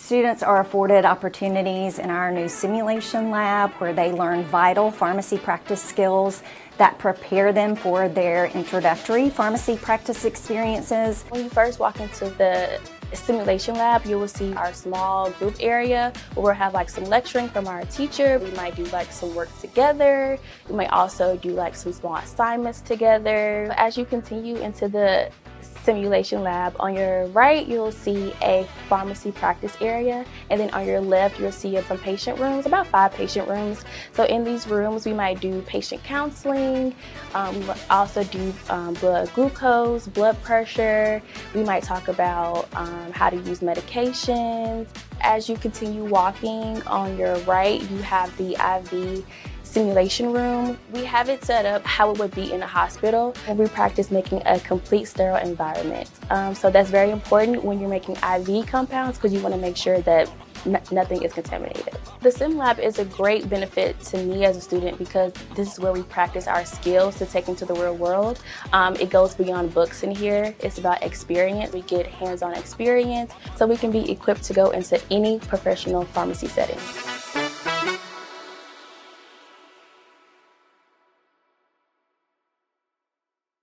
Students are afforded opportunities in our new simulation lab where they learn vital pharmacy practice skills that prepare them for their introductory pharmacy practice experiences. When you first walk into the simulation lab, you will see our small group area where we'll have some lecturing from our teacher. We might do some work together. We might also do some small assignments together. As you continue into the simulation lab, on your right you'll see a pharmacy practice area, and then on your left you'll see some patient rooms, about 5 patient rooms. So in these rooms we might do patient counseling, we also do blood glucose, blood pressure. We might talk about how to use medications. As you continue walking, on your right you have the IV simulation room. We have it set up how it would be in a hospital, and we practice making a complete sterile environment. So that's very important when you're making IV compounds, because you want to make sure that nothing is contaminated. The sim lab is a great benefit to me as a student because this is where we practice our skills to take into the real world. It goes beyond books in here. It's about experience. We get hands-on experience so we can be equipped to go into any professional pharmacy setting.